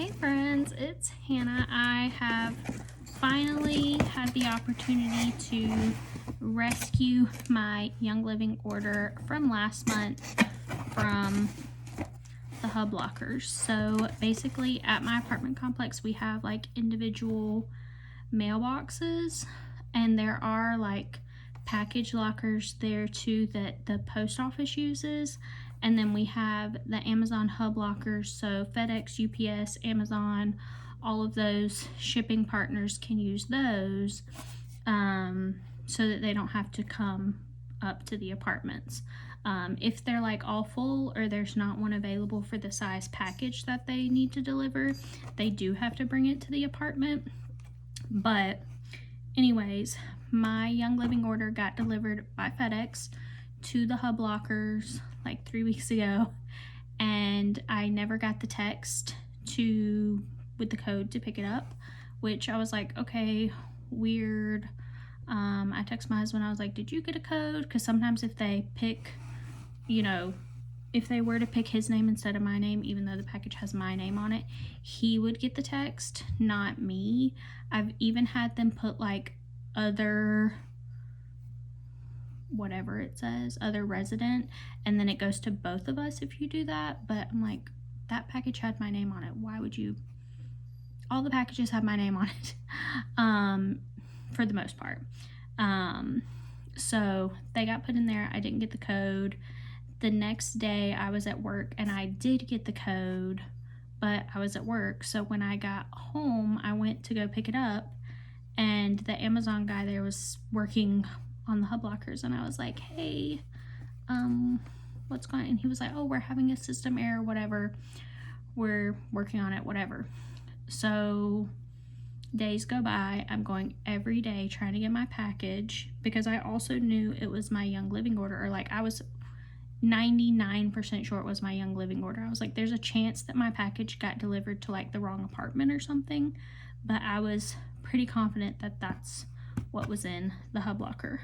Hey friends, it's Hannah. I have finally had the opportunity to rescue my Young Living order from last month from the hub lockers. So basically at my apartment complex we have like individual mailboxes, and there are like package lockers there too that the post office uses. And then we have the Amazon hub lockers, so FedEx, UPS, Amazon, all of those shipping partners can use those so that they don't have to come up to the apartments. If they're like all full or there's not one available for the size package that they need to deliver, they do have to bring it to the apartment. But anyways, my Young Living order got delivered by FedEx to the hub lockers like 3 weeks ago, and I never got the text with the code to pick it up, which I was like, okay, weird. I texted my husband, I was like, did you get a code? Because sometimes if they pick, if they were to pick his name instead of my name, even though the package has my name on it, he would get the text, not me. I've even had them put like other whatever it says, other resident, and then it goes to both of us if you do that. But I'm like, that package had my name on it. Why would you? All the packages have my name on it for the most part. So they got put in there. I didn't get the code. The next day I was at work and I did get the code, but I was at work. So when I got home, I went to go pick it up, and the Amazon guy there was working on the hub lockers, and I was like, hey, what's going on? And he was like, oh, we're having a system error, whatever, we're working on it, whatever. So days go by, I'm going every day trying to get my package, because I also knew it was my Young Living order, or like I was 99% sure it was my Young Living order. I was like, there's a chance that my package got delivered to like the wrong apartment or something, but I was pretty confident that that's what was in the hub locker.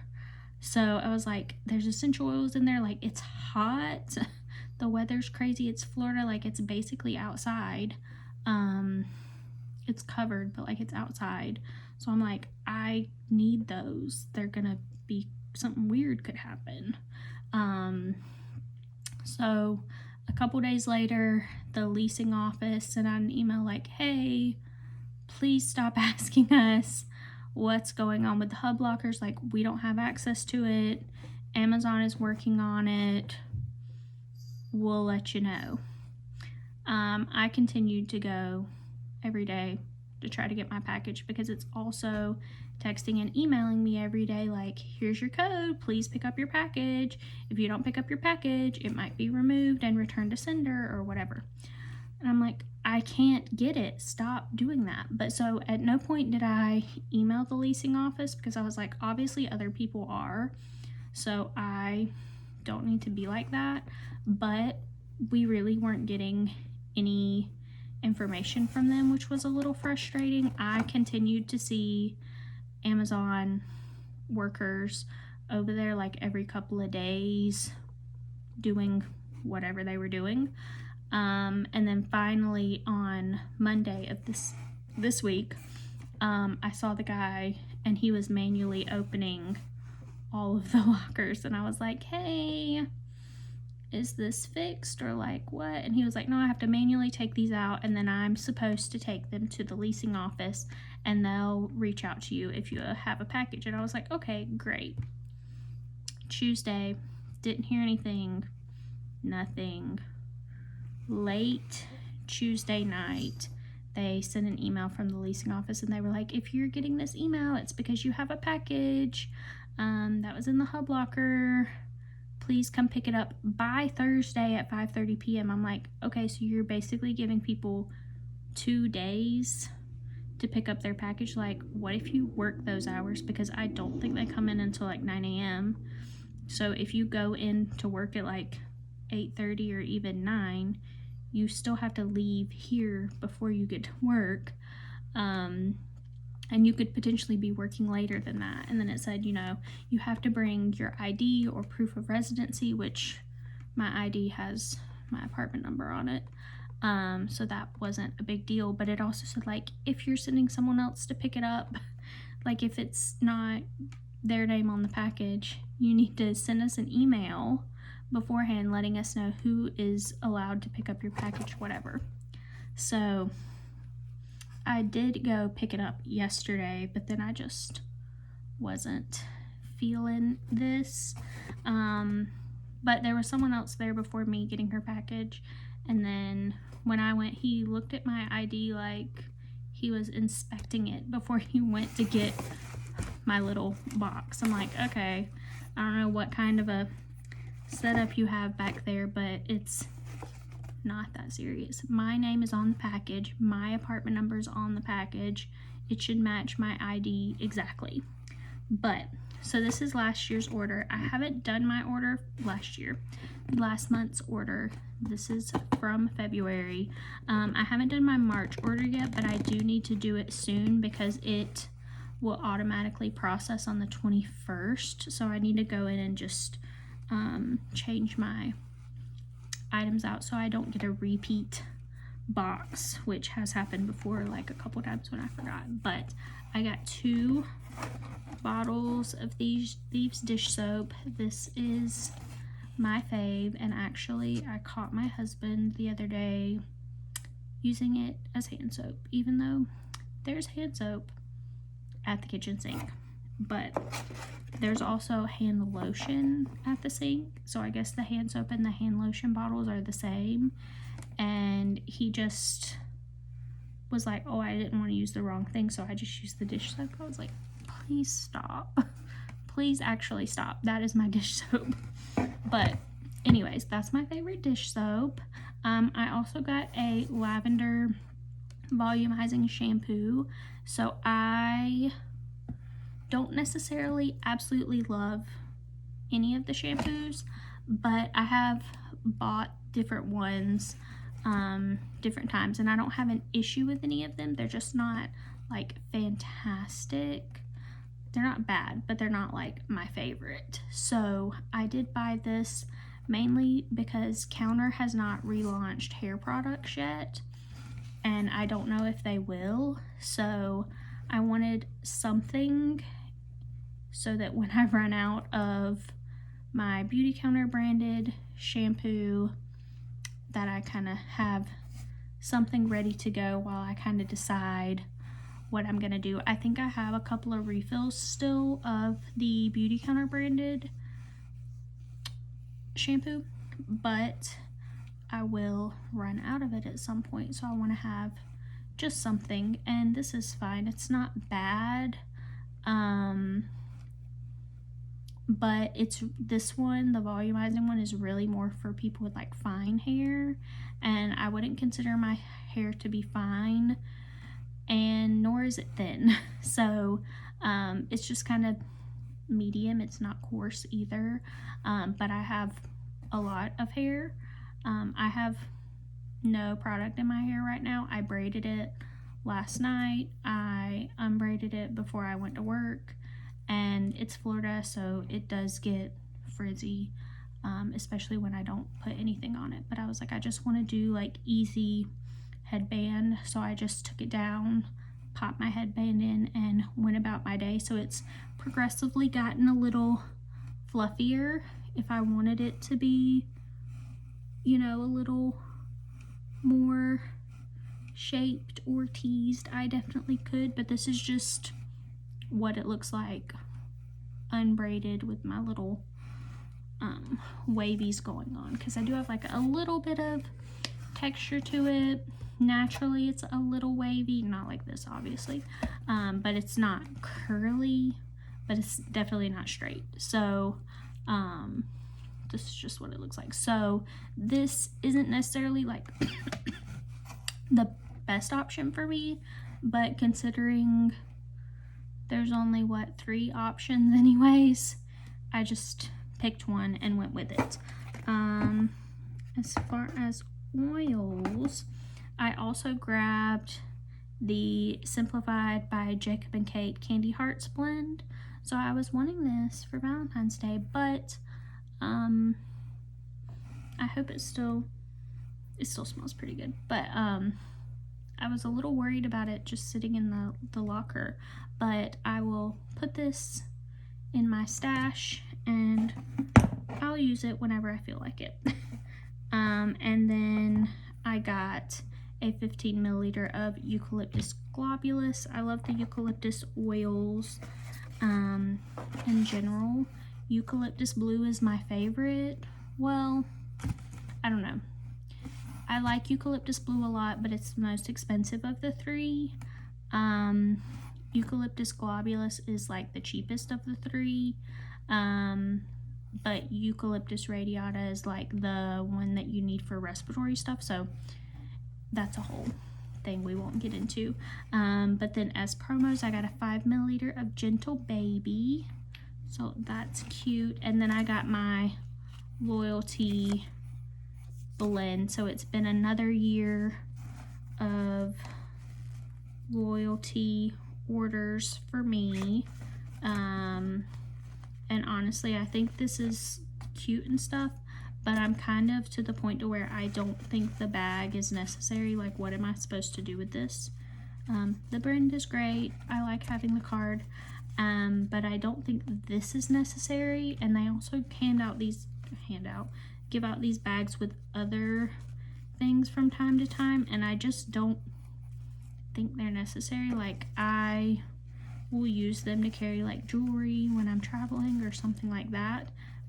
So I was like, there's essential oils in there, like it's hot, the weather's crazy, it's Florida, like it's basically outside. It's covered, but like it's outside. So I'm like, I need those. They're gonna be, something weird could happen. So a couple days later, the leasing office sent out an email like, hey, please stop asking us what's going on with the hub lockers. Like, we don't have access to it. Amazon is working on it. We'll let you know. I continued to go every day to try to get my package, because it's also texting and emailing me every day like, here's your code, please pick up your package. If you don't pick up your package, it might be removed and returned to sender or whatever. And I'm like, I can't get it, stop doing that. But so at no point did I email the leasing office, because I was like, obviously other people are, so I don't need to be like that. But we really weren't getting any information from them, which was a little frustrating. I continued to see Amazon workers over there like every couple of days doing whatever they were doing. And then finally on Monday of this week, I saw the guy and he was manually opening all of the lockers, and I was like, hey, is this fixed or like what? And he was like, no, I have to manually take these out, and then I'm supposed to take them to the leasing office and they'll reach out to you if you have a package. And I was like, okay, great. Tuesday, didn't hear anything, nothing. Late Tuesday night, they sent an email from the leasing office, and they were like, if you're getting this email, it's because you have a package that was in the hub locker. Please come pick it up by Thursday at 5:30 p.m. I'm like, okay, so you're basically giving people 2 days to pick up their package. Like, what if you work those hours? Because I don't think they come in until like 9 a.m. So if you go in to work at like 8:30 or even 9, you still have to leave here before you get to work. And you could potentially be working later than that. And then it said, you have to bring your ID or proof of residency, which my ID has my apartment number on it. So that wasn't a big deal. But it also said, like, if you're sending someone else to pick it up, like if it's not their name on the package, you need to send us an email beforehand letting us know who is allowed to pick up your package, whatever. So I did go pick it up yesterday, but then I just wasn't feeling this. But there was someone else there before me getting her package, and then when I went, he looked at my ID like he was inspecting it before he went to get my little box. I'm like, okay, I don't know what kind of a setup you have back there, but it's not that serious. My name is on the package, my apartment number is on the package. It should match my ID exactly. But so this is last year's order. I haven't done my order last month's order. This is from February. I haven't done my March order yet, but I do need to do it soon because it will automatically process on the 21st. So I need to go in and just change my items out so I don't get a repeat box, which has happened before, like a couple times when I forgot. But I got 2 bottles of Thieves dish soap. This is my fave, and actually I caught my husband the other day using it as hand soap, even though there's hand soap at the kitchen sink, but there's also hand lotion at the sink. So I guess the hand soap and the hand lotion bottles are the same, and he just was like, oh, I didn't want to use the wrong thing, so I just used the dish soap. I was like, please stop. Please actually stop. That is my dish soap. But anyways, that's my favorite dish soap. I also got a lavender volumizing shampoo. So I don't necessarily absolutely love any of the shampoos, but I have bought different ones different times, and I don't have an issue with any of them. They're just not like fantastic. They're not bad, but they're not like my favorite. So I did buy this mainly because Counter has not relaunched hair products yet, and I don't know if they will. So I wanted something so that when I run out of my Beautycounter branded shampoo, that I kind of have something ready to go while I kind of decide what I'm gonna do. I think I have a couple of refills still of the Beautycounter branded shampoo, but I will run out of it at some point, so I want to have just something. And this is fine, it's not bad, but it's this one, the volumizing one, is really more for people with like fine hair, and I wouldn't consider my hair to be fine, and nor is it thin. So it's just kind of medium. It's not coarse either, but I have a lot of hair. I have no product in my hair right now. I braided it last night. I unbraided it before I went to work, and it's Florida, so it does get frizzy, especially when I don't put anything on it. But I was like, I just want to do like easy headband, so I just took it down, popped my headband in, and went about my day. So it's progressively gotten a little fluffier. If I wanted it to be, you know, a little more shaped or teased, I definitely could, but this is just what it looks like unbraided with my little wavies going on, because I do have like a little bit of texture to it. Naturally it's a little wavy, not like this obviously, but it's not curly, but it's definitely not straight. So this is just what it looks like. So this isn't necessarily like the best option for me, but considering there's only what 3 options anyways, I just picked one and went with it. As far as oils, I also grabbed the Simplified by Jacob and Kate Candy Hearts blend. So I was wanting this for Valentine's Day, but I hope it still it still smells pretty good. But I was a little worried about it just sitting in the locker, but I will put this in my stash and I'll use it whenever I feel like it. And then I got a 15 milliliter of eucalyptus globulus. I love the eucalyptus oils in general. Eucalyptus blue is my favorite. Well, I don't know. I like eucalyptus blue a lot, but it's the most expensive of the three. Eucalyptus globulus is like the cheapest of the three. But eucalyptus radiata is like the one that you need for respiratory stuff, so that's a whole thing we won't get into. But then as promos, I got a 5 milliliter of Gentle Baby, so that's cute. And then I got my Loyalty blend, so it's been another year of Loyalty orders for me. And honestly, I think this is cute and stuff, but I'm kind of to the point to where I don't think the bag is necessary. Like, what am I supposed to do with this? The brand is great. I like having the card, but I don't think this is necessary. And they also give out these bags with other things from time to time, and I just don't think they're necessary. Like, I will use them to carry like jewelry when I'm traveling or something like that,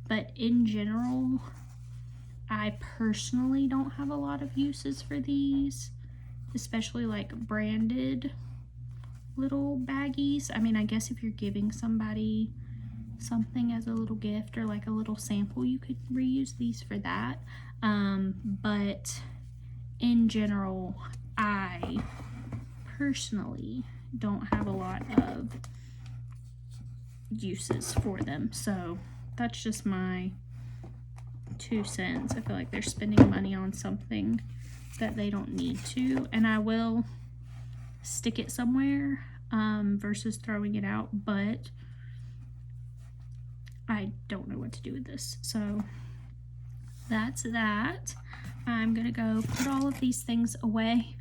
but in general I personally don't have a lot of uses for these, especially like branded little baggies. I mean, I guess if you're giving somebody something as a little gift or like a little sample, you could reuse these for that, but in general I personally don't have a lot of uses for them. So that's just my 2 cents. I feel like they're spending money on something that they don't need to, and I will stick it somewhere versus throwing it out, but I don't know what to do with this. So that's that. I'm gonna go put all of these things away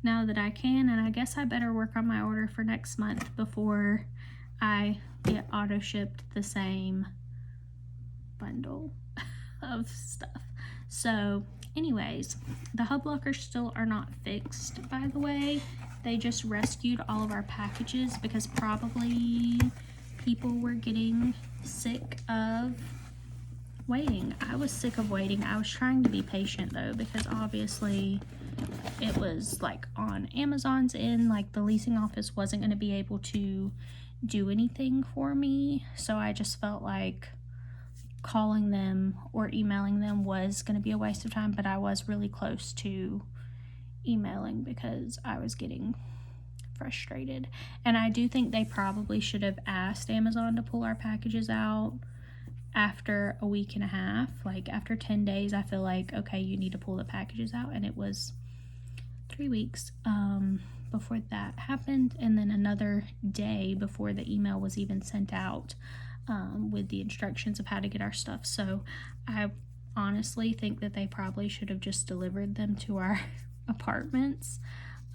now that I can, and I guess I better work on my order for next month before I get auto shipped the same bundle of stuff. So anyways, the hub lockers still are not fixed, by the way. They just rescued all of our packages because probably people were getting sick of waiting. I was sick of waiting. I was trying to be patient though, because obviously it was like on Amazon's end, like the leasing office wasn't going to be able to do anything for me, so I just felt like calling them or emailing them was going to be a waste of time. But I was really close to emailing because I was getting frustrated, and I do think they probably should have asked Amazon to pull our packages out after a week and a half. Like after 10 days, I feel like, okay, you need to pull the packages out, and it was 3 weeks before that happened, and then another day before the email was even sent out with the instructions of how to get our stuff. So I honestly think that they probably should have just delivered them to our apartments.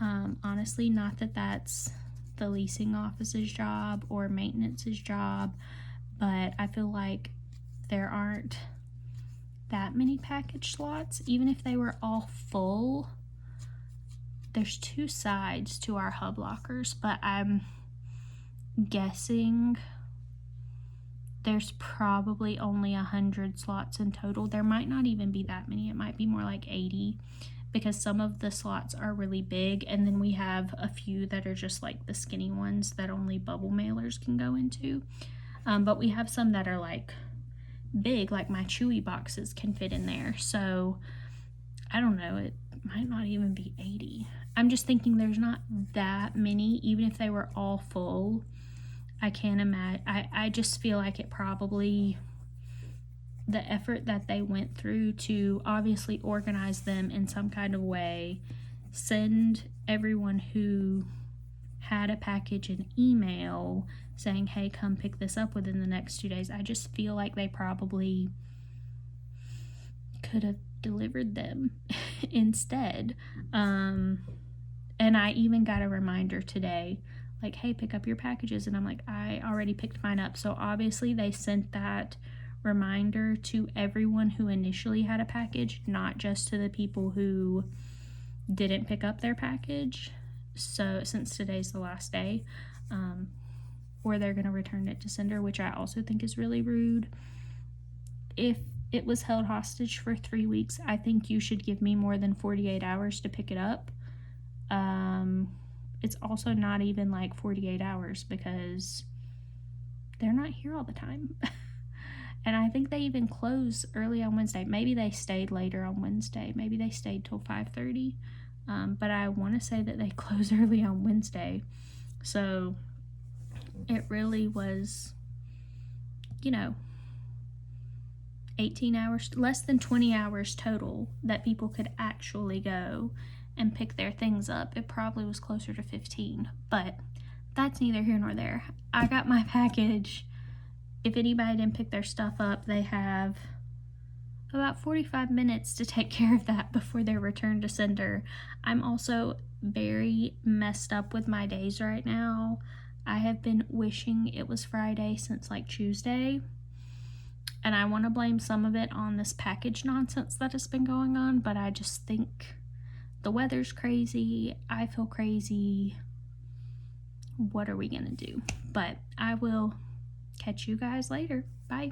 Honestly, not that that's the leasing office's job or maintenance's job, but I feel like there aren't that many package slots. Even if they were all full, there's 2 sides to our hub lockers, but I'm guessing there's probably only 100 slots in total. There might not even be that many. It might be more like 80, because some of the slots are really big, and then we have a few that are just like the skinny ones that only bubble mailers can go into. But we have some that are like big, like my Chewy boxes can fit in there. So I don't know, it might not even be 80. I'm just thinking there's not that many, even if they were all full. I can't imagine. I just feel like it probably, the effort that they went through to obviously organize them in some kind of way, send everyone who had a package an email saying, hey, come pick this up within the next 2 days. I just feel like they probably could have delivered them instead. And I even got a reminder today, like, hey, pick up your packages. And I'm like, I already picked mine up. So obviously they sent that reminder to everyone who initially had a package, not just to the people who didn't pick up their package. So since today's the last day, or they're going to return it to sender, which I also think is really rude. If it was held hostage for 3 weeks, I think you should give me more than 48 hours to pick it up. It's also not even like 48 hours because they're not here all the time. And I think they even close early on Wednesday. Maybe they stayed later on Wednesday. Maybe they stayed till 5:30. But I want to say that they close early on Wednesday. So it really was, 18 hours, less than 20 hours total that people could actually go and pick their things up. It probably was closer to 15, but that's neither here nor there. I got my package. If anybody didn't pick their stuff up, they have about 45 minutes to take care of that before they're returned to sender. I'm also very messed up with my days right now. I have been wishing it was Friday since like Tuesday. And I want to blame some of it on this package nonsense that has been going on, but I just think the weather's crazy. I feel crazy. What are we going to do? But I will catch you guys later. Bye.